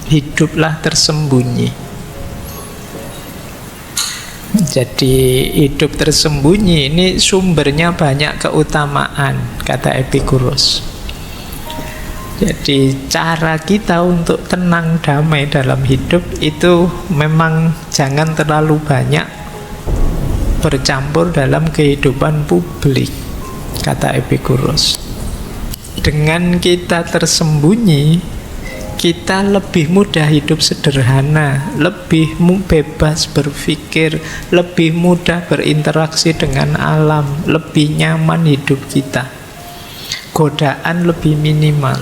Hiduplah tersembunyi. Jadi hidup tersembunyi ini sumbernya banyak keutamaan, kata Epicurus. Jadi cara kita untuk tenang damai dalam hidup itu memang jangan terlalu banyak bercampur dalam kehidupan publik, kata Epicurus. Dengan kita tersembunyi, kita lebih mudah hidup sederhana, lebih bebas berpikir, lebih mudah berinteraksi dengan alam, lebih nyaman hidup kita. Godaan lebih minimal,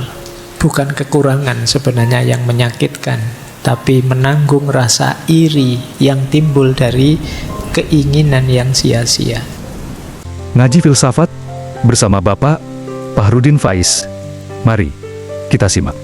bukan kekurangan sebenarnya yang menyakitkan, tapi menanggung rasa iri yang timbul dari keinginan yang sia-sia. Ngaji Filsafat bersama Bapak Fahrudin Faiz. Mari kita simak.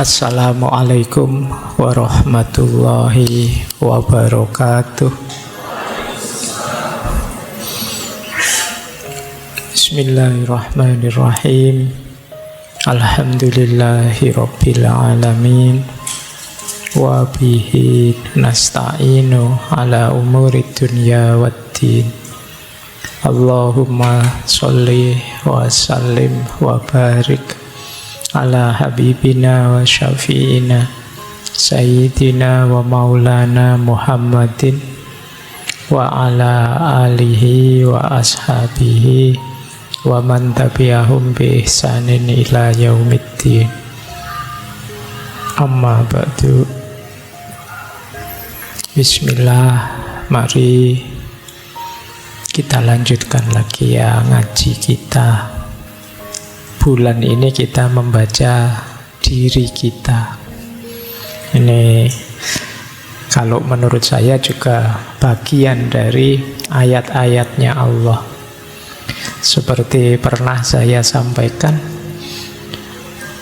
Assalamualaikum warahmatullahi wabarakatuh. Bismillahirrahmanirrahim. Alhamdulillahi rabbil alamin. Wa bihi nasta'inu ala umuri dunya waddin. Allahumma sholli wa sallim wa barik ala habibina wa syafi'ina sayyidina wa maulana Muhammadin wa ala alihi wa ashabihi wa man tabi'ahum bi ihsanin ila yaumiddin. Amma ba'du. Bismillah, mari kita lanjutkan lagi ya ngaji kita. Bulan ini kita membaca diri kita. Ini kalau menurut saya juga bagian dari ayat-ayatnya Allah. Seperti pernah saya sampaikan,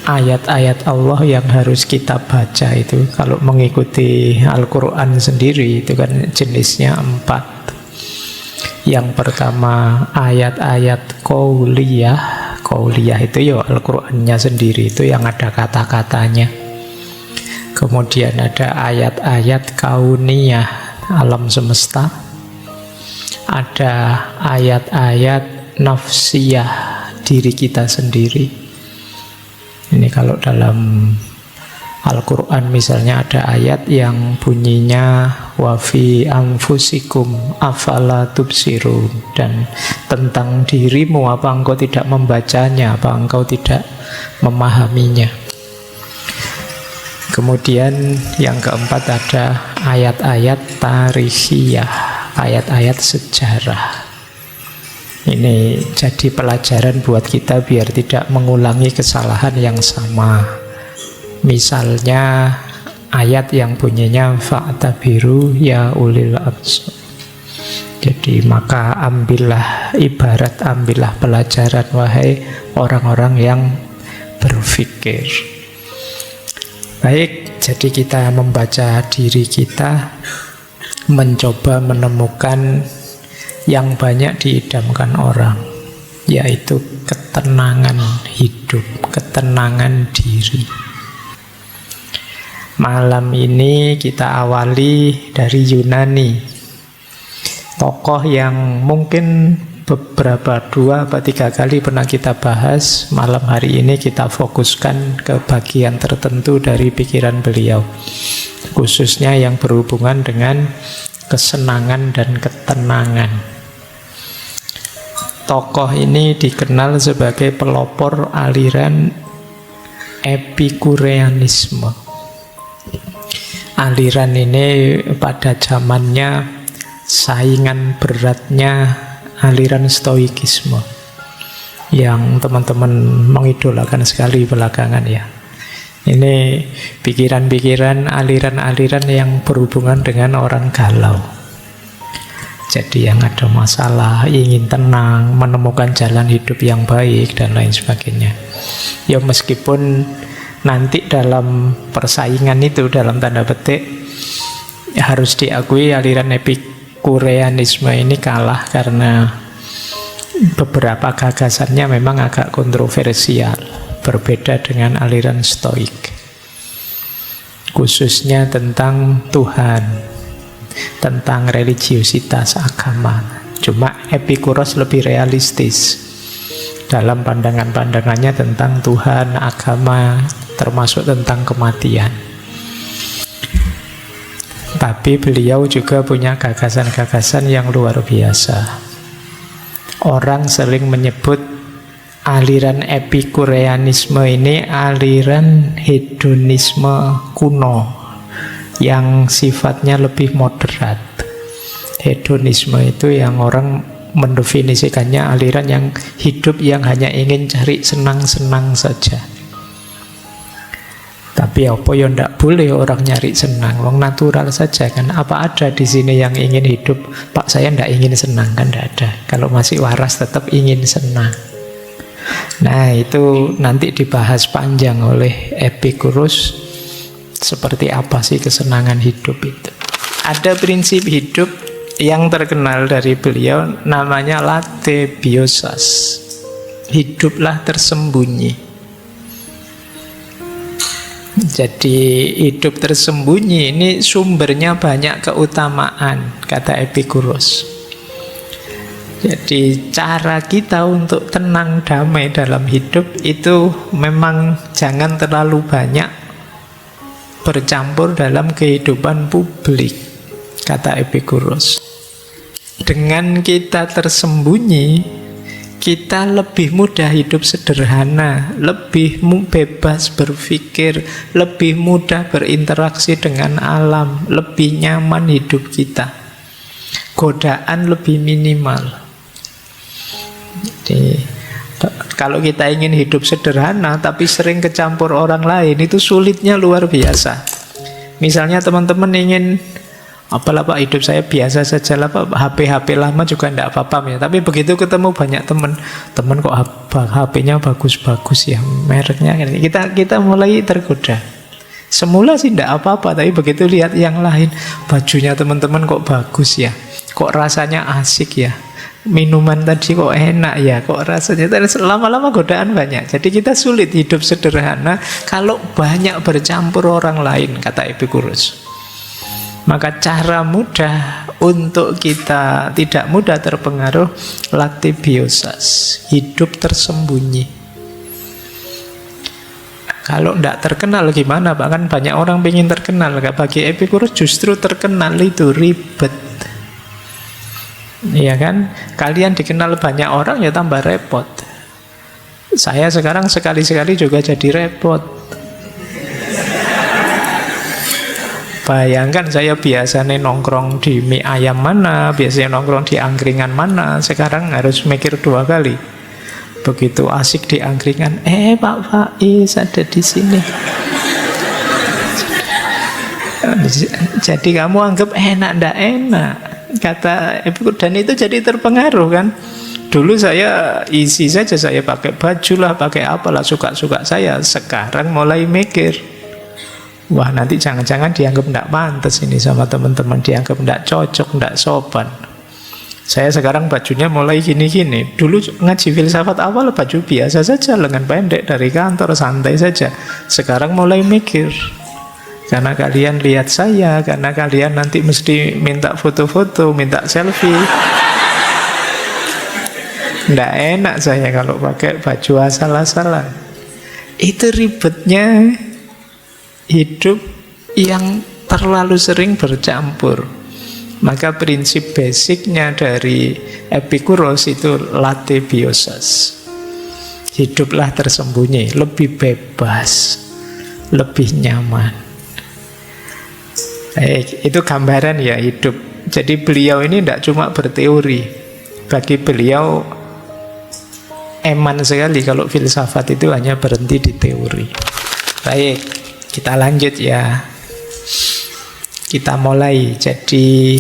ayat-ayat Allah yang harus kita baca itu kalau mengikuti Al-Quran sendiri itu kan jenisnya 4. Yang pertama ayat-ayat qauliyah. Qauliyah itu ya Al-Qur'annya sendiri, itu yang ada kata-katanya. Kemudian ada ayat-ayat kauniyah, alam semesta. Ada ayat-ayat nafsiyah, diri kita sendiri. Ini kalau dalam Al-Quran misalnya ada ayat yang bunyinya wa fi anfusikum afala tubsirun, dan tentang dirimu apa engkau tidak membacanya, apa engkau tidak memahaminya. Kemudian yang keempat ada ayat-ayat tarikhiyah, ayat-ayat sejarah. Ini jadi pelajaran buat kita biar tidak mengulangi kesalahan yang sama. Misalnya ayat yang bunyinya fa'tabiru ya ulil absar. Jadi maka ambillah pelajaran wahai orang-orang yang berpikir. Baik, jadi kita membaca diri kita, mencoba menemukan yang banyak diidamkan orang, yaitu ketenangan hidup, ketenangan diri. Malam ini kita awali dari Yunani, tokoh yang mungkin beberapa 2 atau 3 kali pernah kita bahas. Malam hari ini kita fokuskan ke bagian tertentu dari pikiran beliau, khususnya yang berhubungan dengan kesenangan dan ketenangan. Tokoh ini dikenal sebagai pelopor aliran Epikureanisme. Aliran ini pada zamannya saingan beratnya aliran Stoikisme yang teman-teman mengidolakan sekali belakangan ya. Ini pikiran-pikiran, aliran-aliran yang berhubungan dengan orang galau. Jadi yang ada masalah, ingin tenang, menemukan jalan hidup yang baik, dan lain sebagainya. Ya meskipun nanti dalam persaingan itu, dalam tanda petik, harus diakui aliran Epikureanisme ini kalah karena beberapa gagasannya memang agak kontroversial, berbeda dengan aliran Stoik, khususnya tentang Tuhan, tentang religiusitas agama. Cuma Epikuros lebih realistis dalam pandangan-pandangannya tentang Tuhan, agama, termasuk tentang kematian. Tapi beliau juga punya gagasan-gagasan yang luar biasa. Orang sering menyebut aliran Epikureanisme ini aliran hedonisme kuno yang sifatnya lebih moderat. Hedonisme itu yang orang mendefinisikannya aliran yang hidup yang hanya ingin cari senang-senang saja. Tapi apa ya ndak boleh orang nyari senang, wong natural saja kan. Apa ada di sini yang ingin hidup? Pak, saya ndak ingin senang, kan ndak ada. Kalau masih waras tetap ingin senang. Nah, itu nanti dibahas panjang oleh Epicurus. Seperti apa sih kesenangan hidup itu? Ada prinsip hidup yang terkenal dari beliau, namanya late biosas. Hiduplah tersembunyi. Jadi hidup tersembunyi ini sumbernya banyak keutamaan, kata Epicurus. Jadi cara kita untuk tenang damai dalam hidup itu memang jangan terlalu banyak bercampur dalam kehidupan publik, kata Epicurus. Dengan kita tersembunyi, kita lebih mudah hidup sederhana, lebih bebas berpikir, lebih mudah berinteraksi dengan alam, lebih nyaman hidup kita. Godaan lebih minimal. Jadi, kalau kita ingin hidup sederhana tapi sering kecampur orang lain, itu sulitnya luar biasa. Misalnya teman-teman ingin, apalah Pak, hidup saya biasa saja lah Pak, HP lama juga tidak apa-apa ya. Tapi begitu ketemu banyak teman kok HP-nya bagus-bagus ya, mereknya, kita mulai tergoda. Semula sih tidak apa-apa, tapi begitu lihat yang lain, bajunya teman-teman kok bagus ya, kok rasanya asik ya, minuman tadi kok enak ya, kok rasanya, lama-lama godaan banyak. Jadi kita sulit hidup sederhana kalau banyak bercampur orang lain, kata Epicurus. Maka cara mudah untuk kita tidak mudah terpengaruh, late biosas, hidup tersembunyi. Kalau tidak terkenal gimana Pak? Kan banyak orang pengen terkenal. Bagi Epicurus justru terkenal itu ribet. Iya kan? Kalian dikenal banyak orang ya tambah repot. Saya sekarang sekali-sekali juga jadi repot. Bayangkan saya biasanya nongkrong di mie ayam mana, biasanya nongkrong di angkringan mana, sekarang harus mikir 2 kali. Begitu asik di angkringan, Pak Faiz ada di sini. Jadi kamu anggap enak, ndak enak, kata Ibu, dan itu jadi terpengaruh kan. Dulu saya isi saja, saya pakai baju lah, pakai apalah, suka-suka saya. Sekarang mulai mikir, wah nanti jangan-jangan dianggap tidak pantas ini sama teman-teman, dianggap tidak cocok, tidak sopan. Saya sekarang bajunya mulai gini-gini. Dulu ngaji filsafat awal baju biasa saja, lengan pendek dari kantor, santai saja. Sekarang mulai mikir, karena kalian lihat saya, karena kalian nanti mesti minta foto-foto, minta selfie. Tidak enak saya kalau pakai baju asal-asalan. Itu ribetnya hidup yang terlalu sering bercampur. Maka prinsip basicnya dari Epicurus itu late biosas. Hiduplah tersembunyi, lebih bebas, lebih nyaman. Itu gambaran ya hidup. Jadi beliau ini tidak cuma berteori. Bagi beliau eman sekali kalau filsafat itu hanya berhenti di teori. Baik, kita lanjut ya. Kita mulai. Jadi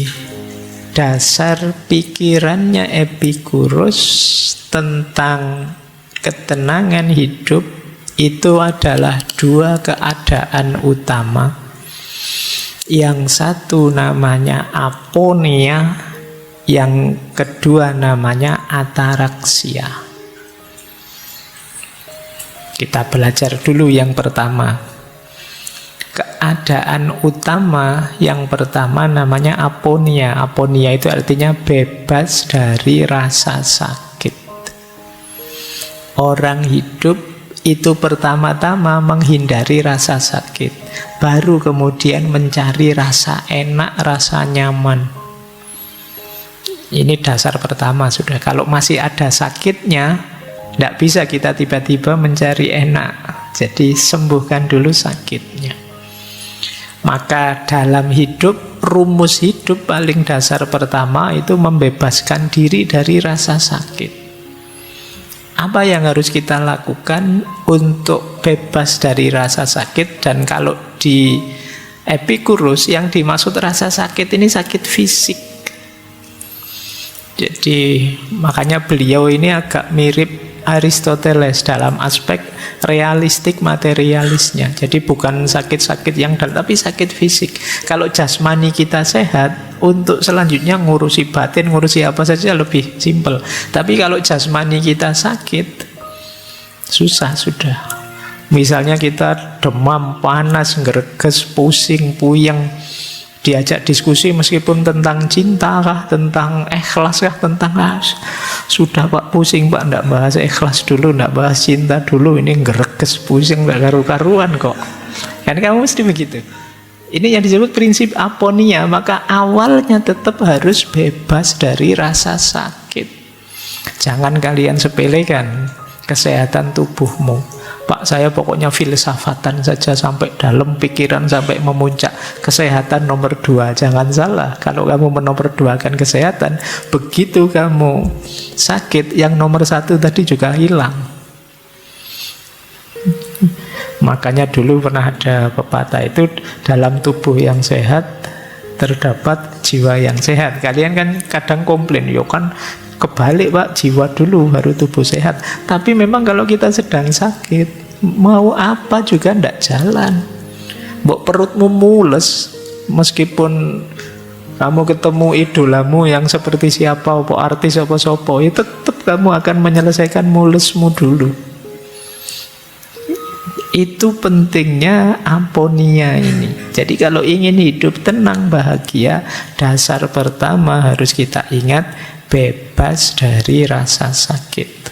dasar pikirannya Epikurus tentang ketenangan hidup itu adalah dua keadaan utama. Yang satu namanya aponia, yang kedua namanya ataraksia. Kita belajar dulu yang pertama. Keadaan utama yang pertama namanya aponia. Aponia itu artinya bebas dari rasa sakit. Orang hidup itu pertama-tama menghindari rasa sakit, baru kemudian mencari rasa enak, rasa nyaman. Ini dasar pertama sudah. Kalau masih ada sakitnya, tidak bisa kita tiba-tiba mencari enak. Jadi sembuhkan dulu sakitnya. Maka dalam hidup, rumus hidup paling dasar pertama itu membebaskan diri dari rasa sakit. Apa yang harus kita lakukan untuk bebas dari rasa sakit? Dan kalau di Epikurus yang dimaksud rasa sakit ini sakit fisik. Jadi makanya beliau ini agak mirip Aristoteles dalam aspek realistik materialisnya. Jadi bukan sakit-sakit yang dalam, tapi sakit fisik. Kalau jasmani kita sehat, untuk selanjutnya ngurusi batin, ngurusi apa saja lebih simpel. Tapi kalau jasmani kita sakit, susah sudah. Misalnya kita demam, panas, ngereges, pusing, puyeng, diajak diskusi meskipun tentang cinta kah, tentang ikhlas kah, tentang sudah Pak, pusing Pak, nggak bahas ikhlas dulu, nggak bahas cinta dulu, ini ngereges, pusing, nggak karu-karuan kok. Kan kamu mesti begitu. Ini yang disebut prinsip aponia. Maka awalnya tetap harus bebas dari rasa sakit. Jangan kalian sepelekan kesehatan tubuhmu. Pak, saya pokoknya filsafatan saja sampai dalam pikiran, sampai memuncak. Kesehatan nomor 2. Jangan salah, kalau kamu menomorduakan kesehatan, begitu kamu sakit, yang nomor 1 tadi juga hilang. Makanya dulu pernah ada pepatah itu, dalam tubuh yang sehat terdapat jiwa yang sehat. Kalian kan kadang komplain, yo kan kebalik Pak, jiwa dulu baru tubuh sehat. Tapi memang kalau kita sedang sakit, mau apa juga ndak jalan. Mbok perutmu mules, meskipun kamu ketemu idolamu yang seperti siapa, apa artis apa sopo, ya tetap kamu akan menyelesaikan mulesmu dulu. Itu pentingnya aponia ini. Jadi kalau ingin hidup tenang, bahagia, dasar pertama harus kita ingat, bebas dari rasa sakit.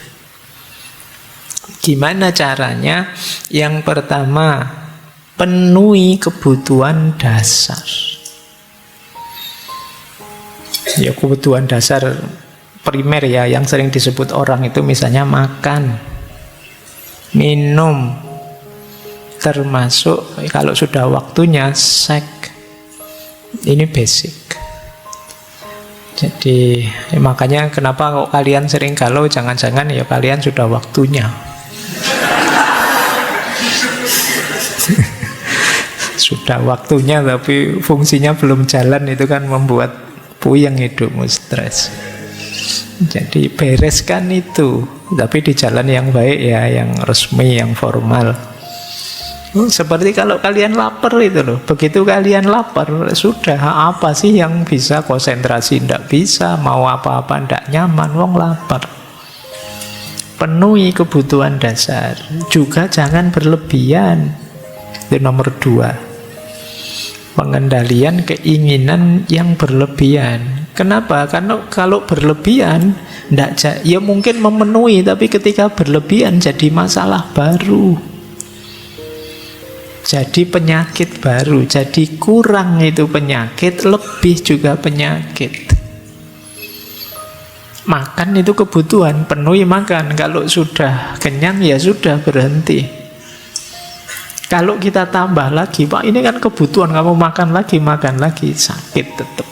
Gimana caranya? Yang pertama, penuhi kebutuhan dasar. Ya, kebutuhan dasar primer ya, yang sering disebut orang itu misalnya makan, minum, termasuk kalau sudah waktunya seks. Ini basic. Jadi makanya kenapa kok kalian sering galau, jangan-jangan ya kalian sudah waktunya. Sudah waktunya tapi fungsinya belum jalan, itu kan membuat puyeng hidupmu, stres. Jadi bereskan itu, tapi di jalan yang baik ya, yang resmi, yang formal. Seperti kalau kalian lapar itu loh, begitu kalian lapar, sudah apa sih yang bisa konsentrasi, ndak bisa, mau apa-apa ndak nyaman, wong lapar. Penuhi kebutuhan dasar, juga jangan berlebihan. Itu nomor 2. Pengendalian keinginan yang berlebihan. Kenapa? Karena kalau berlebihan, ya mungkin memenuhi, tapi ketika berlebihan jadi masalah baru. Jadi penyakit baru, jadi kurang itu penyakit, lebih juga penyakit. Makan itu kebutuhan, penuhi makan. Kalau sudah kenyang ya sudah, berhenti. Kalau kita tambah lagi, Pak ini kan kebutuhan, kamu makan lagi, sakit tetap.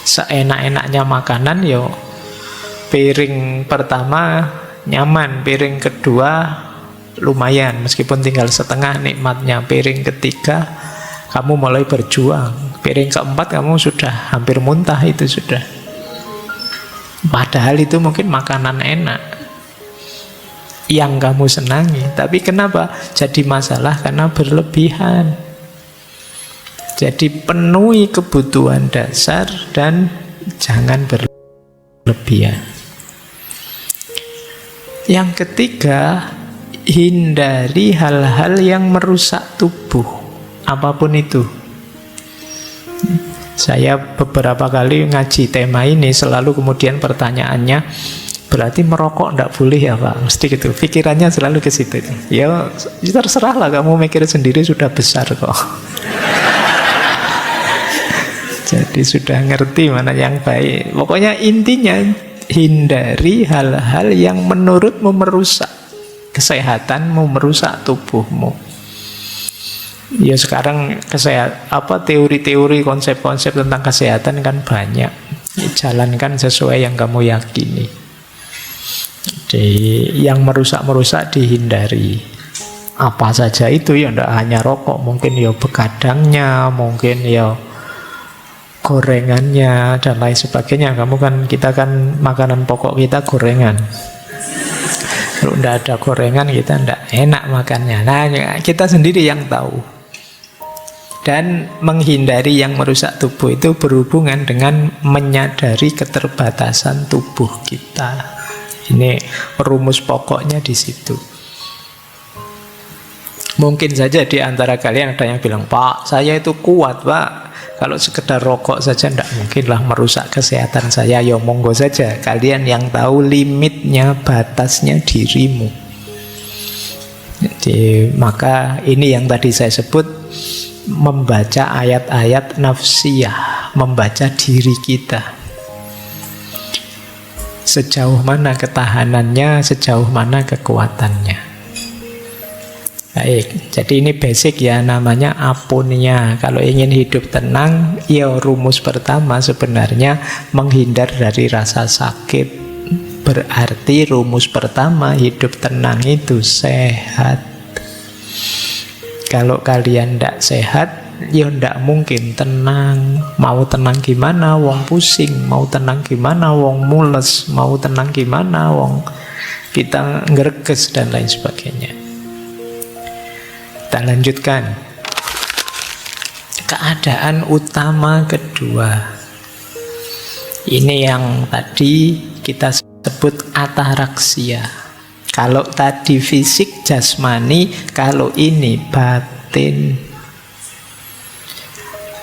Seenak-enaknya makanan ya, piring pertama nyaman, piring kedua lumayan, meskipun tinggal setengah nikmatnya. Piring ketiga kamu mulai berjuang, piring keempat kamu sudah hampir muntah, itu sudah. Padahal itu mungkin makanan enak yang kamu senangi. Tapi kenapa jadi masalah? Karena berlebihan. Jadi penuhi kebutuhan dasar dan jangan berlebihan. Yang ketiga, hindari hal-hal yang merusak tubuh, apapun itu. Saya beberapa kali ngaji tema ini, selalu kemudian pertanyaannya, berarti merokok tidak boleh ya Pak? Mesti gitu, pikirannya selalu ke situ. Ya terserah lah, kamu mikir sendiri, sudah besar kok. Jadi sudah ngerti mana yang baik. Pokoknya intinya, hindari hal-hal yang menurutmu merusak kesehatanmu, merusak tubuhmu. Ya sekarang teori-teori, konsep-konsep tentang kesehatan kan banyak. Jalankan sesuai yang kamu yakini. Jadi yang merusak-merusak dihindari. Apa saja itu, ya tidak hanya rokok, mungkin ya begadangnya, mungkin ya gorengannya dan lain sebagainya. Kita kan makanan pokok kita gorengan. Kalau tidak ada gorengan kita tidak enak makannya. Nah, kita sendiri yang tahu. Dan menghindari yang merusak tubuh itu berhubungan dengan menyadari keterbatasan tubuh kita. Ini rumus pokoknya di situ. Mungkin saja di antara kalian ada yang bilang, Pak, saya itu kuat, Pak. Kalau sekedar rokok saja tidak mungkinlah merusak kesehatan saya. Ya monggo saja. Kalian yang tahu limitnya, batasnya dirimu. Jadi maka ini yang tadi saya sebut, membaca ayat-ayat nafsiyah, membaca diri kita. Sejauh mana ketahanannya, sejauh mana kekuatannya. Baik, jadi ini basic ya, namanya aponia. Kalau ingin hidup tenang, ya rumus pertama sebenarnya menghindar dari rasa sakit. Berarti rumus pertama hidup tenang itu sehat. Kalau kalian tidak sehat, ya tidak mungkin tenang. Mau tenang gimana, wong pusing. Mau tenang gimana, wong mules. Mau tenang gimana, wong kita ngerges dan lain sebagainya. Kita lanjutkan. Keadaan utama kedua. Ini yang tadi kita sebut ataraksia. Kalau tadi fisik jasmani, kalau ini batin.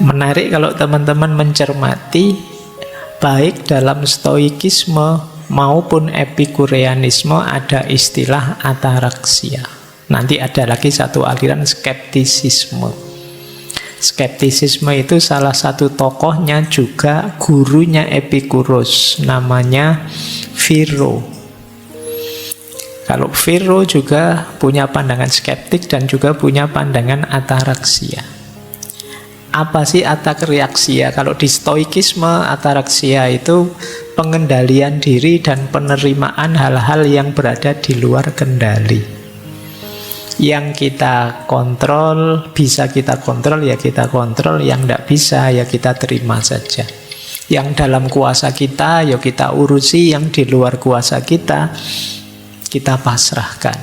Menarik kalau teman-teman mencermati, baik dalam stoikisme maupun epikureanisme ada istilah ataraksia. Nanti ada lagi satu aliran skeptisisme. Skeptisisme itu salah satu tokohnya juga gurunya Epikuros, namanya Philo. Kalau Philo juga punya pandangan skeptik dan juga punya pandangan ataraksia. Apa sih ataraksia? Kalau di stoikisme, ataraksia itu pengendalian diri dan penerimaan hal-hal yang berada di luar kendali. Yang kita kontrol, bisa kita kontrol, ya kita kontrol. Yang tidak bisa, ya kita terima saja. Yang dalam kuasa kita, ya kita urusi. Yang di luar kuasa kita pasrahkan.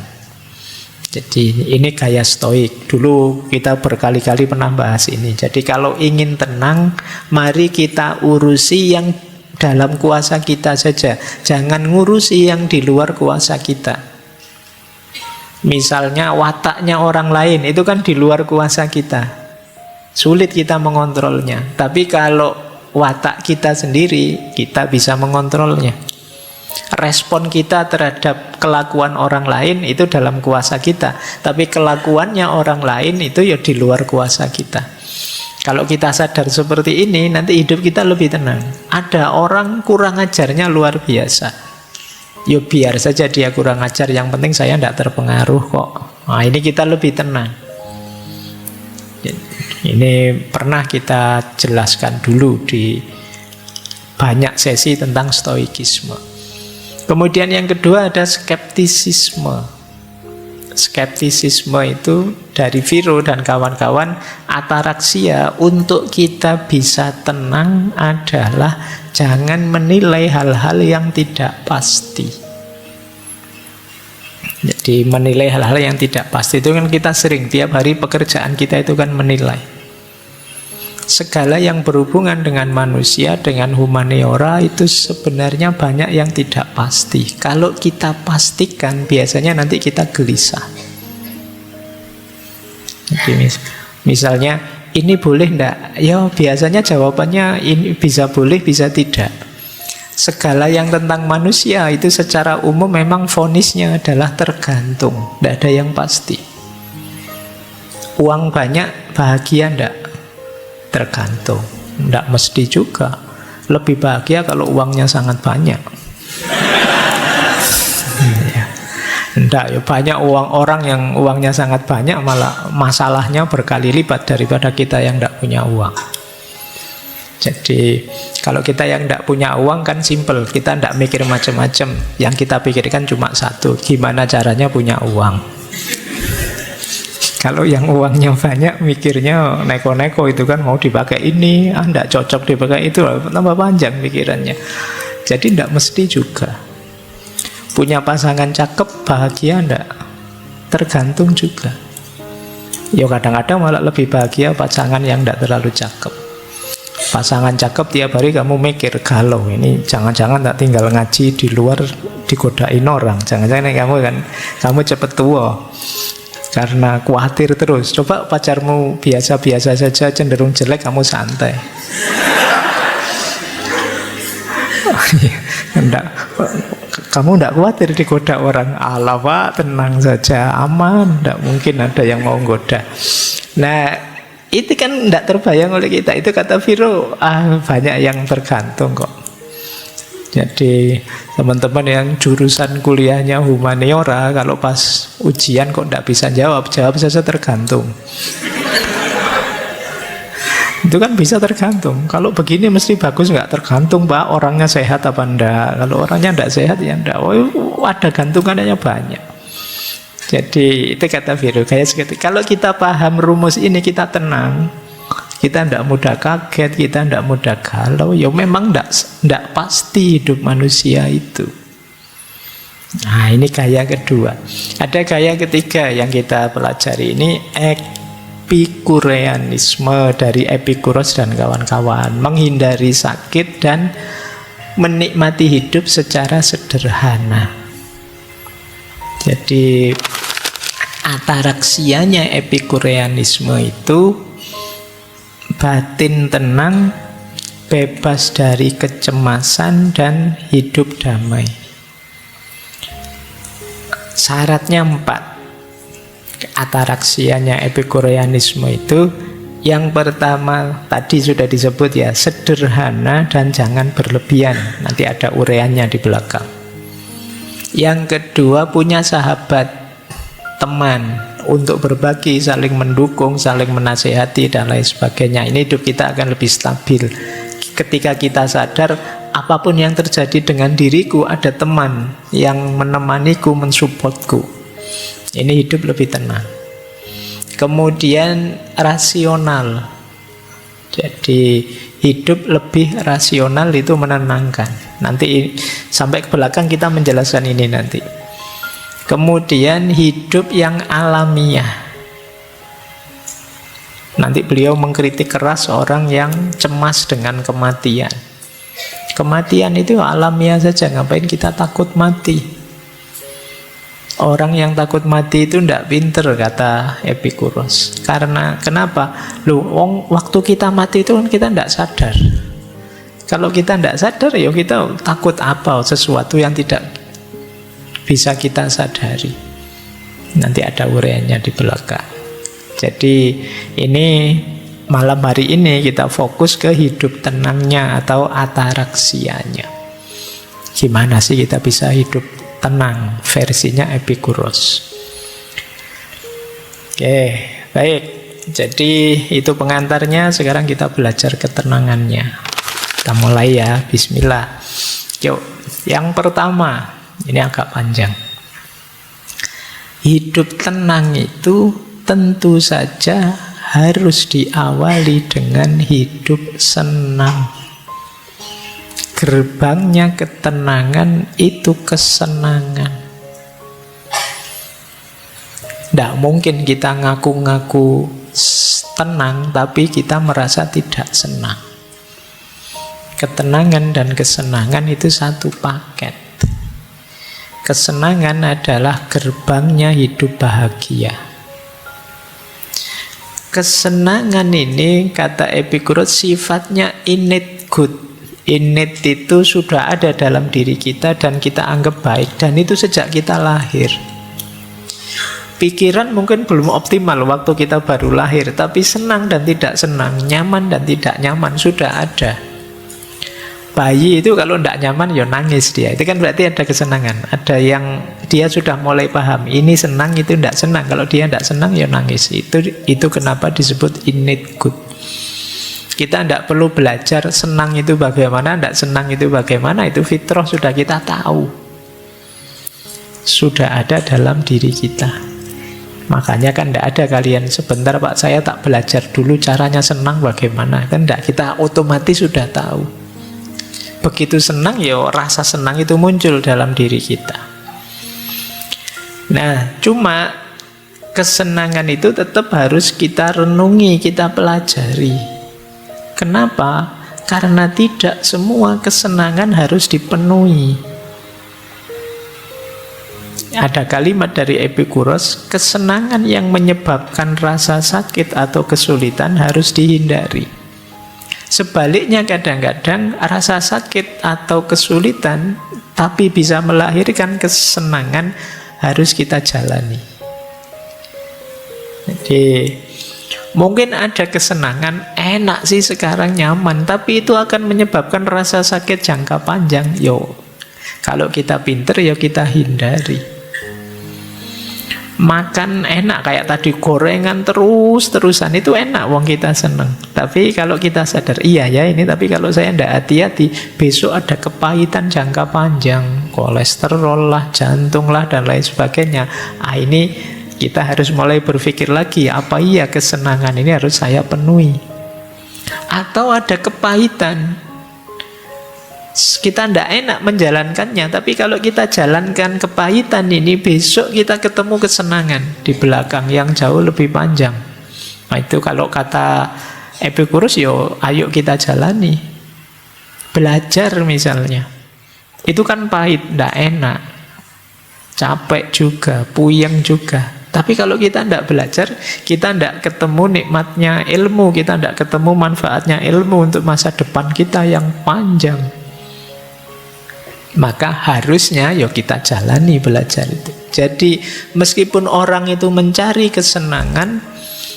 Jadi ini gaya stoik. Dulu kita berkali-kali pernah bahas ini. Jadi kalau ingin tenang, mari kita urusi yang dalam kuasa kita saja. Jangan ngurusi yang di luar kuasa kita. Misalnya wataknya orang lain, itu kan di luar kuasa kita. Sulit kita mengontrolnya. Tapi kalau watak kita sendiri, kita bisa mengontrolnya. Respon kita terhadap kelakuan orang lain itu dalam kuasa kita. Tapi kelakuannya orang lain itu ya di luar kuasa kita. Kalau kita sadar seperti ini, nanti hidup kita lebih tenang. Ada orang kurang ajarnya luar biasa. Ya biar saja dia kurang ajar, yang penting saya tidak terpengaruh kok. Nah ini kita lebih tenang. Ini pernah kita jelaskan dulu di banyak sesi tentang stoikisme. Kemudian yang kedua ada skeptisisme. skeptisisme itu dari Viro dan kawan-kawan, ataraksia untuk kita bisa tenang adalah jangan menilai hal-hal yang tidak pasti. Jadi menilai hal-hal yang tidak pasti itu kan kita sering, tiap hari pekerjaan kita itu kan menilai. Segala yang berhubungan dengan manusia, dengan humaniora itu sebenarnya banyak yang tidak pasti. Kalau kita pastikan, biasanya nanti kita gelisah. Jadi misalnya, ini boleh enggak? Ya biasanya jawabannya ini bisa boleh, bisa tidak. Segala yang tentang manusia itu secara umum memang vonisnya adalah tergantung. Tidak ada yang pasti. Uang banyak, bahagia enggak? Tergantung. Tidak mesti juga. Lebih bahagia kalau uangnya sangat banyak. Tidak, ya banyak orang yang uangnya sangat banyak malah masalahnya berkali lipat daripada kita yang tidak punya uang. Jadi kalau kita yang tidak punya uang kan simple, kita tidak mikir macam-macam. Yang kita pikirkan cuma satu, gimana caranya punya uang. Kalau yang uangnya banyak, mikirnya neko-neko itu kan, mau dipakai ini, tidak cocok dipakai itu, tambah panjang pikirannya. Jadi tidak mesti juga. Punya pasangan cakep, bahagia enggak? Tergantung juga. Ya kadang-kadang malah lebih bahagia pasangan yang enggak terlalu cakep. Pasangan cakep tiap hari kamu mikir, galau, ini jangan-jangan tak tinggal ngaji di luar digodain orang. Jangan-jangan kamu cepet tua karena khawatir terus. Coba pacarmu biasa-biasa saja, cenderung jelek, kamu santai. Enggak, kamu enggak khawatir digoda orang. Alah Pak, tenang saja, aman, enggak mungkin ada yang mau goda. Nah, itu kan enggak terbayang oleh kita. Itu kata Viro, banyak yang tergantung kok. Jadi teman-teman yang jurusan kuliahnya humaniora, kalau pas ujian kok enggak bisa jawab saja tergantung. Itu kan bisa tergantung. Kalau begini mesti bagus, nggak tergantung Pak, orangnya sehat apa enggak. Kalau orangnya enggak sehat ya enggak. Oh, ada gantungannya banyak. Jadi itu kata Viro, kayak seperti kalau kita paham rumus ini, kita tenang, kita tidak mudah kaget, kita tidak mudah galau. Ya memang tidak pasti hidup manusia itu. Nah ini gaya kedua. Ada gaya ketiga yang kita pelajari ini, Epikureanisme dari Epikuros dan kawan-kawan. Menghindari sakit dan menikmati hidup secara sederhana. Jadi ataraksianya Epikureanisme itu batin tenang, bebas dari kecemasan, dan hidup damai. Syaratnya 4. Ataraksianya Epikureanisme itu, yang pertama tadi sudah disebut ya, sederhana dan jangan berlebihan. Nanti ada ureannya di belakang. Yang kedua, punya sahabat, teman untuk berbagi, saling mendukung, saling menasehati dan lain sebagainya. Ini hidup kita akan lebih stabil ketika kita sadar apapun yang terjadi dengan diriku, ada teman yang menemaniku, mensupportku. Ini hidup lebih tenang. Kemudian rasional. Jadi hidup lebih rasional itu menenangkan. Nanti sampai ke belakang kita menjelaskan ini nanti. Kemudian hidup yang alamiah. Nanti beliau mengkritik keras orang yang cemas dengan kematian. Kematian itu alamiah saja, ngapain kita takut mati? Orang yang takut mati itu tidak pinter, kata Epikuros. Karena kenapa? Waktu kita mati itu kan kita tidak sadar. Kalau kita tidak sadar, ya kita takut apa? Sesuatu yang tidak bisa kita sadari. Nanti ada uraiannya di belakang. Jadi ini malam hari ini kita fokus ke hidup tenangnya atau ataraksianya. Gimana sih kita bisa hidup tenang versinya Epikuros. Oke, baik. Jadi itu pengantarnya. Sekarang kita belajar ketenangannya. Kita mulai ya. Bismillah. Yuk, yang pertama, ini agak panjang. Hidup tenang itu tentu saja harus diawali dengan hidup senang. Gerbangnya ketenangan itu kesenangan. Tidak mungkin kita ngaku-ngaku tenang tapi kita merasa tidak senang. Ketenangan dan kesenangan itu satu paket. Kesenangan adalah gerbangnya hidup bahagia. Kesenangan ini, kata Epicurus, sifatnya innate good. Innate itu sudah ada dalam diri kita dan kita anggap baik, dan itu sejak kita lahir. Pikiran mungkin belum optimal waktu kita baru lahir, tapi senang dan tidak senang, nyaman dan tidak nyaman sudah ada. Bayi itu kalau tidak nyaman ya nangis dia. Itu kan berarti ada kesenangan. Ada yang dia sudah mulai paham. Ini senang, itu tidak senang. Kalau dia tidak senang ya nangis. Itu kenapa disebut innate good. Kita tidak perlu belajar senang itu bagaimana, tidak senang itu bagaimana. Itu fitrah sudah kita tahu. Sudah ada dalam diri kita. Makanya kan tidak ada kalian sebentar Pak saya tak belajar dulu caranya senang bagaimana. Kan tidak, kita otomatis sudah tahu. Begitu senang ya rasa senang itu muncul dalam diri kita. Nah, cuma kesenangan itu tetap harus kita renungi, kita pelajari. Kenapa? Karena tidak semua kesenangan harus dipenuhi. Ada kalimat dari Epicurus, kesenangan yang menyebabkan rasa sakit atau kesulitan harus dihindari. Sebaliknya kadang-kadang rasa sakit atau kesulitan tapi bisa melahirkan kesenangan harus kita jalani. Jadi mungkin ada kesenangan, enak sih sekarang nyaman, tapi itu akan menyebabkan rasa sakit jangka panjang. Kalau kita pinter ya kita hindari. Makan enak kayak tadi gorengan terus-terusan itu enak, wong kita seneng. Tapi kalau kita sadar iya ya ini, tapi kalau saya tidak hati-hati besok ada kepahitan jangka panjang, kolesterol lah, jantung lah dan lain sebagainya. Ini kita harus mulai berpikir lagi, apa iya kesenangan ini harus saya penuhi? Atau ada kepahitan, kita tidak enak menjalankannya, tapi kalau kita jalankan kepahitan ini, besok kita ketemu kesenangan di belakang yang jauh lebih panjang. Nah itu kalau kata Epicurus, ayo kita jalani. Belajar misalnya, itu kan pahit, tidak enak, capek juga, puyeng juga. Tapi kalau kita tidak belajar, kita tidak ketemu nikmatnya ilmu, kita tidak ketemu manfaatnya ilmu untuk masa depan kita yang panjang. Maka harusnya kita jalani belajar itu. Jadi meskipun orang itu mencari kesenangan,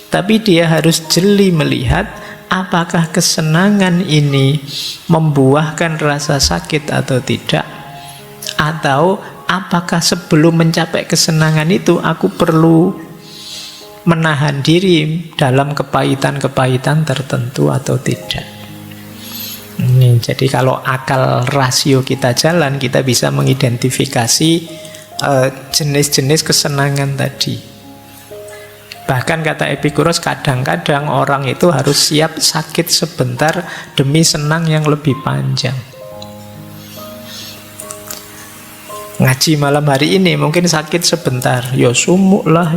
tapi dia harus jeli melihat apakah kesenangan ini membuahkan rasa sakit atau tidak, atau apakah sebelum mencapai kesenangan itu aku perlu menahan diri dalam kepahitan-kepahitan tertentu atau tidak. Jadi kalau akal rasio kita jalan, kita bisa mengidentifikasi jenis-jenis kesenangan tadi. Bahkan kata Epicurus, kadang-kadang orang itu harus siap sakit sebentar demi senang yang lebih panjang. Ngaji malam hari ini mungkin sakit sebentar, sumuk lah,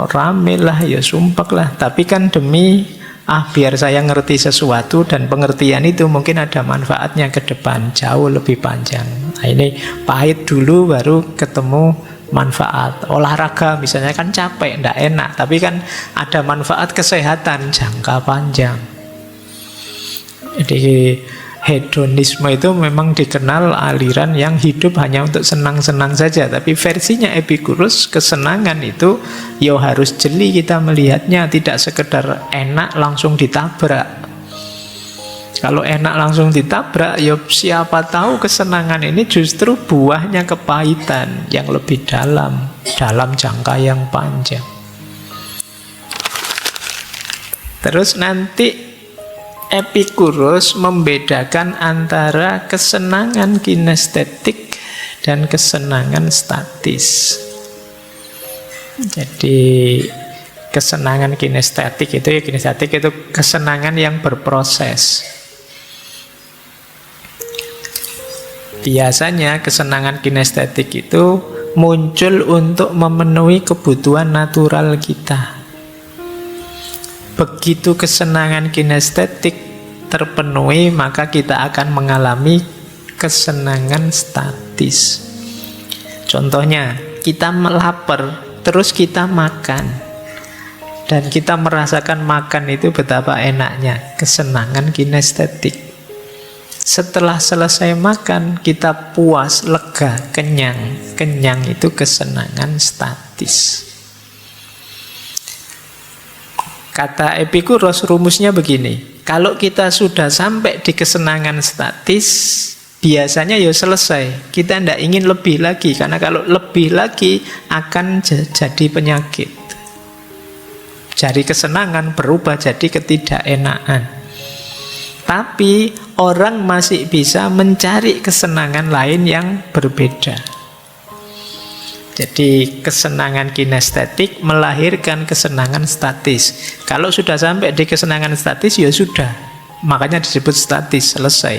rame lah, sumpek lah, tapi kan demi biar saya ngerti sesuatu, dan pengertian itu mungkin ada manfaatnya ke depan jauh lebih panjang. Nah, ini pahit dulu baru ketemu manfaat. Olahraga misalnya kan capek, tidak enak, tapi kan ada manfaat kesehatan jangka panjang. Jadi hedonisme itu memang dikenal aliran yang hidup hanya untuk senang-senang saja. Tapi versinya Epicurus, kesenangan itu harus jeli kita melihatnya, tidak sekedar enak langsung ditabrak. Kalau enak langsung ditabrak, siapa tahu kesenangan ini justru buahnya kepahitan yang lebih dalam jangka yang panjang. Terus nanti Epicurus membedakan antara kesenangan kinestetik dan kesenangan statis. Jadi kesenangan kinestetik itu, ya kinestetik itu kesenangan yang berproses. Biasanya kesenangan kinestetik itu muncul untuk memenuhi kebutuhan natural kita. Begitu kesenangan kinestetik terpenuhi, maka kita akan mengalami kesenangan statis. Contohnya, kita lapar, terus kita makan. Dan kita merasakan makan itu betapa enaknya, kesenangan kinestetik. Setelah selesai makan, kita puas, lega, kenyang. Kenyang itu kesenangan statis. Kata Epikuros, rumusnya begini. Kalau kita sudah sampai di kesenangan statis, biasanya ya selesai. Kita tidak ingin lebih lagi, karena kalau lebih lagi akan jadi penyakit. Dari kesenangan berubah jadi ketidakenaan. Tapi orang masih bisa mencari kesenangan lain yang berbeda. Jadi kesenangan kinestetik melahirkan kesenangan statis. Kalau sudah sampai di kesenangan statis, ya sudah. Makanya disebut statis, selesai.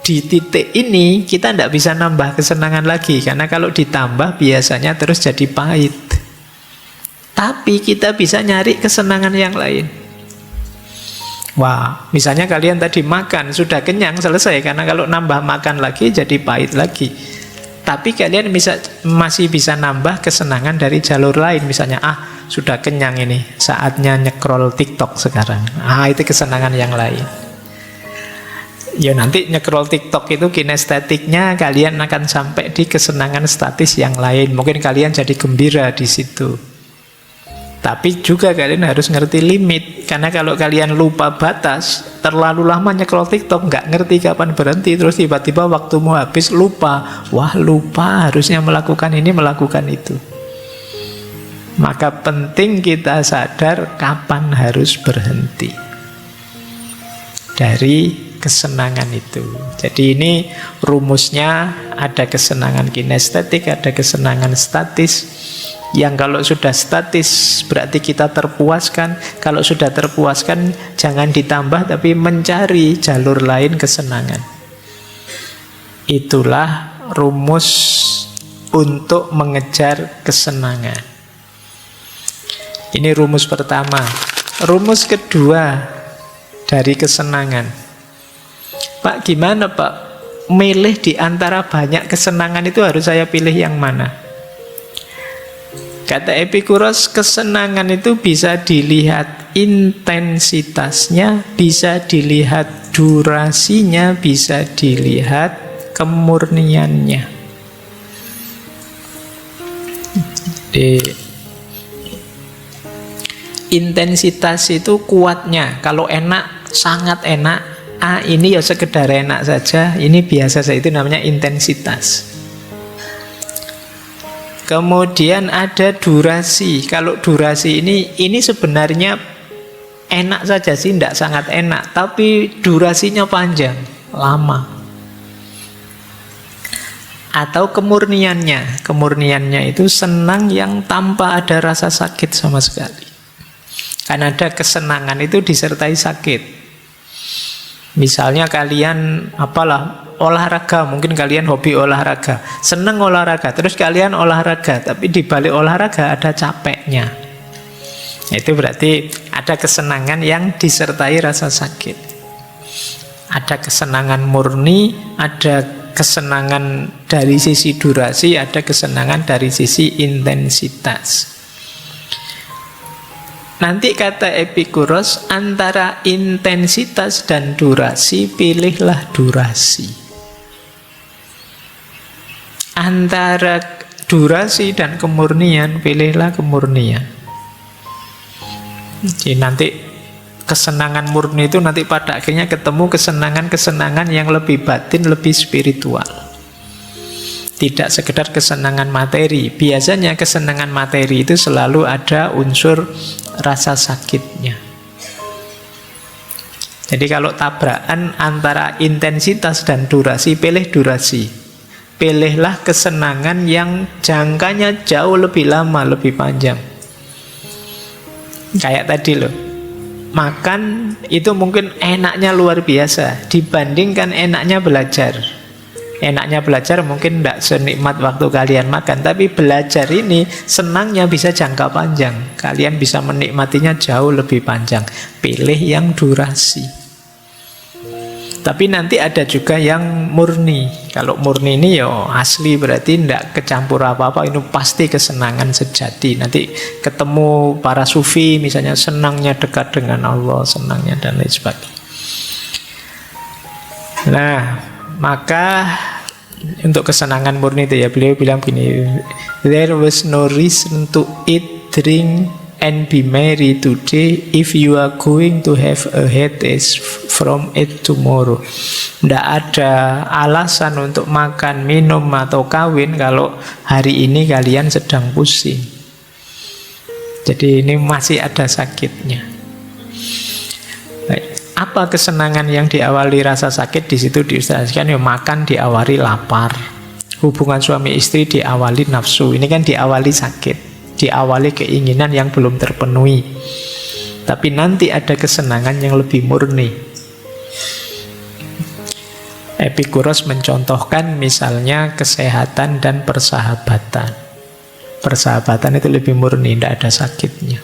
Di titik ini kita tidak bisa nambah kesenangan lagi, karena kalau ditambah biasanya terus jadi pahit. Tapi kita bisa nyari kesenangan yang lain. Wah, misalnya kalian tadi makan, sudah kenyang, selesai. Karena kalau nambah makan lagi, jadi pahit lagi. Tapi kalian masih bisa nambah kesenangan dari jalur lain. Misalnya, sudah kenyang ini, saatnya nyekrol TikTok sekarang. Itu kesenangan yang lain. Ya nanti nyekrol TikTok itu kinestetiknya kalian akan sampai di kesenangan statis yang lain. Mungkin kalian jadi gembira di situ. Tapi juga kalian harus ngerti limit. Karena kalau kalian lupa batas, terlalu lama nyekrol TikTok, nggak ngerti kapan berhenti, terus tiba-tiba waktumu habis, lupa. Wah, lupa, harusnya melakukan ini, melakukan itu. Maka penting kita sadar kapan harus berhenti dari kesenangan itu. Jadi ini rumusnya, ada kesenangan kinestetik, ada kesenangan statis. Yang kalau sudah statis berarti kita terpuaskan. Kalau sudah terpuaskan jangan ditambah, tapi mencari jalur lain kesenangan. Itulah rumus untuk mengejar kesenangan. Ini rumus pertama. Rumus kedua dari kesenangan. Pak, gimana Pak? Milih di antara banyak kesenangan itu harus saya pilih yang mana? Kata Epikuros, kesenangan itu bisa dilihat intensitasnya, bisa dilihat durasinya, bisa dilihat kemurniannya. Jadi, intensitas itu kuatnya. Kalau enak, sangat enak. Ini ya sekedar enak saja, ini biasa saja, itu namanya intensitas. Kemudian ada durasi. Kalau durasi ini sebenarnya enak saja sih, tidak sangat enak, tapi durasinya panjang, lama. Atau kemurniannya. Kemurniannya itu senang yang tanpa ada rasa sakit sama sekali. Karena ada kesenangan itu disertai sakit. Misalnya kalian olahraga, mungkin kalian hobi olahraga, seneng olahraga, terus kalian olahraga, tapi di balik olahraga ada capeknya. Itu berarti ada kesenangan yang disertai rasa sakit. Ada kesenangan murni, ada kesenangan dari sisi durasi, ada kesenangan dari sisi intensitas. Nanti kata Epikuros, antara intensitas dan durasi, pilihlah durasi. Antara durasi dan kemurnian, pilihlah kemurnian. Jadi nanti kesenangan murni itu nanti pada akhirnya ketemu kesenangan-kesenangan yang lebih batin, lebih spiritual. Tidak sekedar kesenangan materi. Biasanya kesenangan materi itu selalu ada unsur rasa sakitnya. Jadi kalau tabrakan antara intensitas dan durasi, pilih durasi. pilihlah kesenangan yang jangkanya jauh lebih lama, lebih panjang. Kayak tadi loh, makan itu mungkin enaknya luar biasa dibandingkan enaknya belajar. Enaknya belajar mungkin tidak senikmat waktu kalian makan, tapi belajar ini senangnya bisa jangka panjang. Kalian bisa menikmatinya jauh lebih panjang. Pilih yang durasi. Tapi nanti ada juga yang murni. Kalau murni ini ya asli, berarti tidak kecampur apa-apa. Ini pasti kesenangan sejati. Nanti ketemu para sufi misalnya, senangnya dekat dengan Allah, senangnya dan lain sebagainya. Nah, maka untuk kesenangan murni itu ya, beliau bilang begini, there was no reason to eat, drink, and be merry today if you are going to have a headache from it tomorrow. Tidak ada alasan untuk makan, minum, atau kawin kalau hari ini kalian sedang pusing. Jadi ini masih ada sakitnya. Baik. Apa kesenangan yang diawali rasa sakit? Di situ diistilahkan ya, makan diawali lapar, hubungan suami istri diawali nafsu. Ini kan diawali sakit, diawali keinginan yang belum terpenuhi. Tapi nanti ada kesenangan yang lebih murni. Epikuros mencontohkan misalnya kesehatan dan persahabatan. Persahabatan itu lebih murni, tidak ada sakitnya.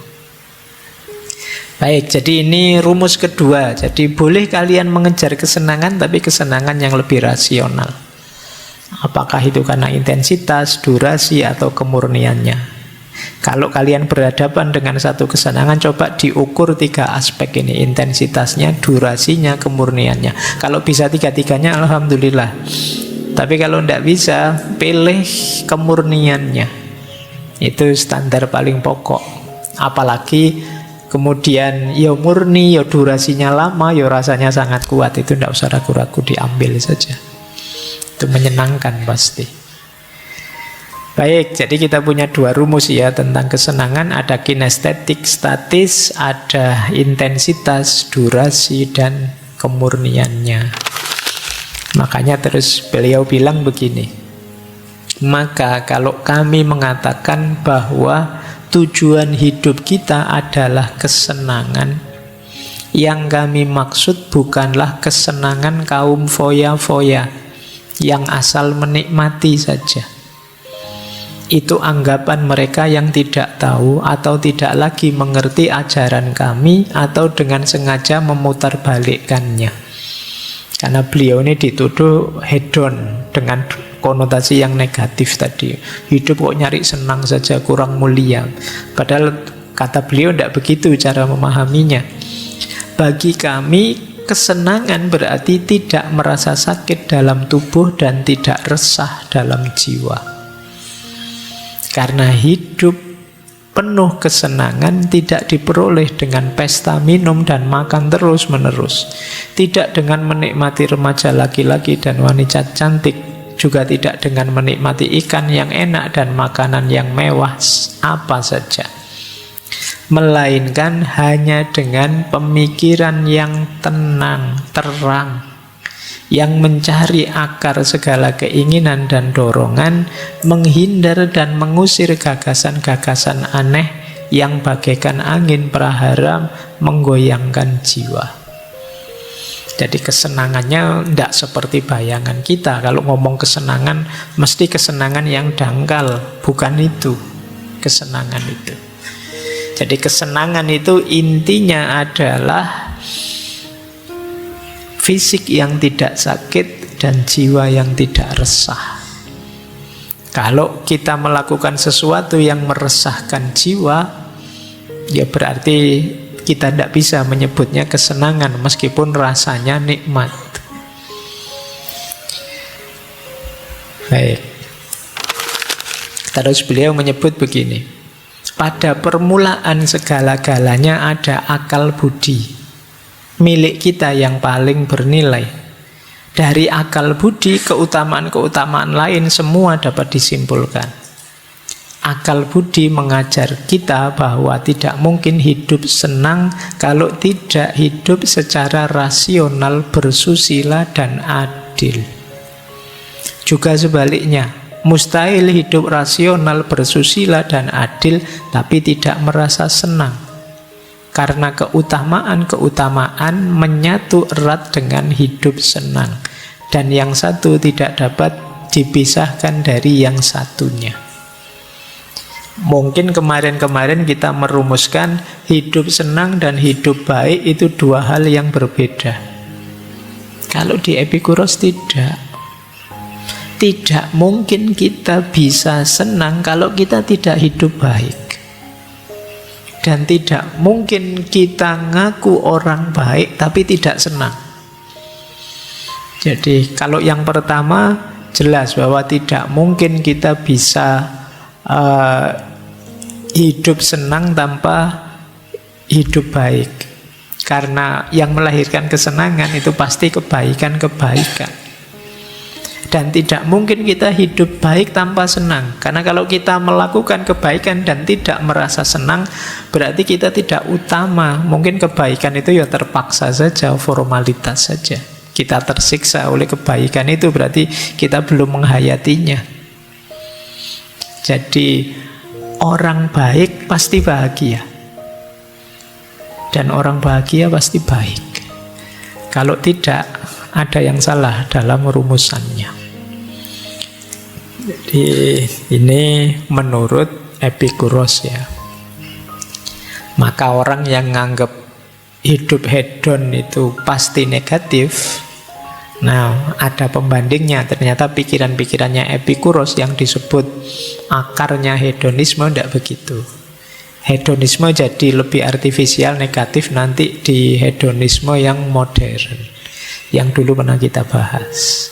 Baik, jadi ini rumus kedua. Jadi boleh kalian mengejar kesenangan, tapi kesenangan yang lebih rasional. Apakah itu karena intensitas, durasi, atau kemurniannya? Kalau kalian berhadapan dengan satu kesenangan, coba diukur 3 aspek ini: intensitasnya, durasinya, kemurniannya. Kalau bisa 3-tiganya, alhamdulillah. Tapi kalau tidak bisa, pilih kemurniannya. Itu standar paling pokok. Apalagi kemudian ya murni, ya durasinya lama, ya rasanya sangat kuat, itu tidak usah ragu-ragu, diambil saja. Itu menyenangkan pasti. Baik, jadi kita punya 2 rumus ya tentang kesenangan. Ada kinestetik, statis, ada intensitas, durasi, dan kemurniannya. Makanya terus beliau bilang begini, maka kalau kami mengatakan bahwa tujuan hidup kita adalah kesenangan, yang kami maksud bukanlah kesenangan kaum foya-foya yang asal menikmati saja. Itu anggapan mereka yang tidak tahu atau tidak lagi mengerti ajaran kami, atau dengan sengaja memutarbalikkannya. Karena beliau ini dituduh hedon dengan konotasi yang negatif tadi. Hidup kok nyari senang saja, kurang mulia. Padahal kata beliau tidak begitu cara memahaminya. Bagi kami, kesenangan berarti tidak merasa sakit dalam tubuh dan tidak resah dalam jiwa. Karena hidup penuh kesenangan tidak diperoleh dengan pesta minum dan makan terus-menerus. Tidak dengan menikmati remaja laki-laki dan wanita cantik. Juga tidak dengan menikmati ikan yang enak dan makanan yang mewah apa saja. Melainkan hanya dengan pemikiran yang tenang, terang, yang mencari akar segala keinginan dan dorongan, menghindar dan mengusir gagasan-gagasan aneh yang bagaikan angin prahara menggoyangkan jiwa. Jadi kesenangannya tidak seperti bayangan kita. Kalau ngomong kesenangan, mesti kesenangan yang dangkal. Bukan itu kesenangan itu. Jadi kesenangan itu intinya adalah fisik yang tidak sakit dan jiwa yang tidak resah. Kalau kita melakukan sesuatu yang meresahkan jiwa, ya berarti kita tidak bisa menyebutnya kesenangan meskipun rasanya nikmat. Baik. Terus beliau menyebut begini, pada permulaan segala-galanya ada akal budi, milik kita yang paling bernilai. Dari akal budi, keutamaan-keutamaan lain semua dapat disimpulkan. Akal budi mengajar kita bahwa tidak mungkin hidup senang kalau tidak hidup secara rasional, bersusila, dan adil. Juga sebaliknya, mustahil hidup rasional, bersusila dan adil tapi tidak merasa senang. Karena keutamaan menyatu erat dengan hidup senang. Dan yang satu tidak dapat dipisahkan dari yang satunya. Mungkin kemarin-kemarin kita merumuskan hidup senang dan hidup baik itu dua hal yang berbeda. Kalau di Epikuros tidak. Tidak mungkin kita bisa senang kalau kita tidak hidup baik. Dan tidak mungkin kita ngaku orang baik tapi tidak senang. Jadi kalau yang pertama jelas bahwa tidak mungkin kita bisa hidup senang tanpa hidup baik. Karena yang melahirkan kesenangan itu pasti kebaikan-kebaikan. Dan tidak mungkin kita hidup baik tanpa senang. Karena kalau kita melakukan kebaikan dan tidak merasa senang, berarti kita tidak utama. Mungkin kebaikan itu ya terpaksa saja, formalitas saja. Kita tersiksa oleh kebaikan itu berarti kita belum menghayatinya. Jadi orang baik pasti bahagia. Dan orang bahagia pasti baik. Kalau tidak, ada yang salah dalam rumusannya. Jadi ini menurut Epikuros ya. Maka orang yang nganggap hidup hedon itu pasti negatif, nah ada pembandingnya. Ternyata pikiran-pikirannya Epikuros yang disebut akarnya hedonisme tidak begitu. Hedonisme jadi lebih artifisial, negatif nanti di hedonisme yang modern, yang dulu pernah kita bahas.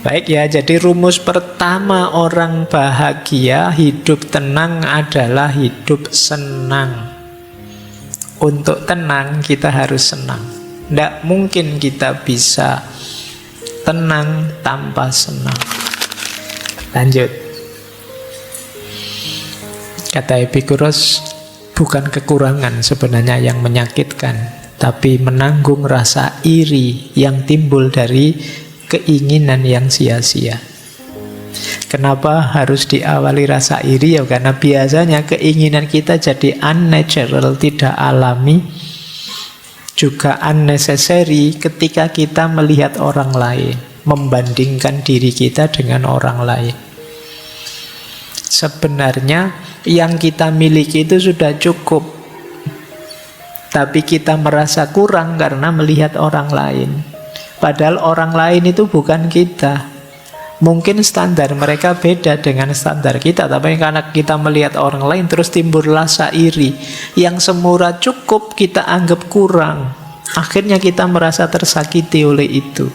Baik ya, jadi rumus pertama orang bahagia, hidup tenang adalah hidup senang. Untuk tenang kita harus senang. Tidak mungkin kita bisa tenang tanpa senang. Lanjut. Kata Epikuros, bukan kekurangan sebenarnya yang menyakitkan, tapi menanggung rasa iri yang timbul dari keinginan yang sia-sia. Kenapa harus diawali rasa iri? Ya karena biasanya keinginan kita jadi unnatural, tidak alami, juga unnecessary ketika kita melihat orang lain, membandingkan diri kita dengan orang lain. Sebenarnya yang kita miliki itu sudah cukup, tapi kita merasa kurang karena melihat orang lain. Padahal orang lain itu bukan kita. Mungkin standar mereka beda dengan standar kita, tapi karena kita melihat orang lain terus timbul rasa iri. Yang semurah cukup kita anggap kurang. Akhirnya kita merasa tersakiti oleh itu.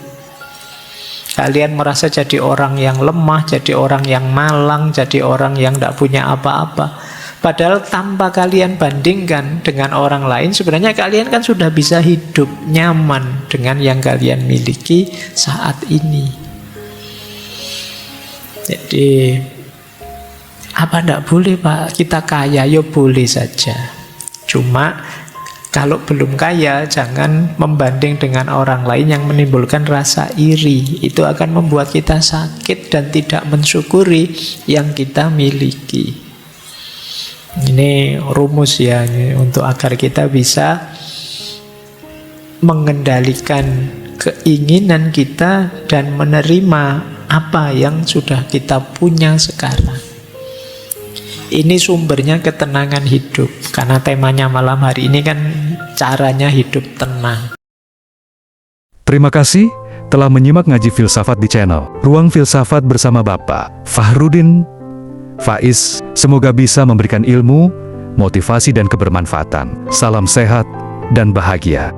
Kalian merasa jadi orang yang lemah, jadi orang yang malang, jadi orang yang tidak punya apa-apa. Padahal tanpa kalian bandingkan dengan orang lain, sebenarnya kalian kan sudah bisa hidup nyaman dengan yang kalian miliki saat ini. Jadi, apa tidak boleh Pak? Kita kaya, ya boleh saja. Cuma, kalau belum kaya, jangan membanding dengan orang lain yang menimbulkan rasa iri. Itu akan membuat kita sakit dan tidak mensyukuri yang kita miliki. Ini rumus ya, untuk agar kita bisa mengendalikan keinginan kita dan menerima apa yang sudah kita punya sekarang. Ini sumbernya ketenangan hidup. Karena temanya malam hari ini kan caranya hidup tenang. Terima kasih telah menyimak ngaji filsafat di channel Ruang Filsafat bersama Bapak Fahrudin Faiz. Semoga bisa memberikan ilmu, motivasi dan kebermanfaatan. Salam sehat dan bahagia.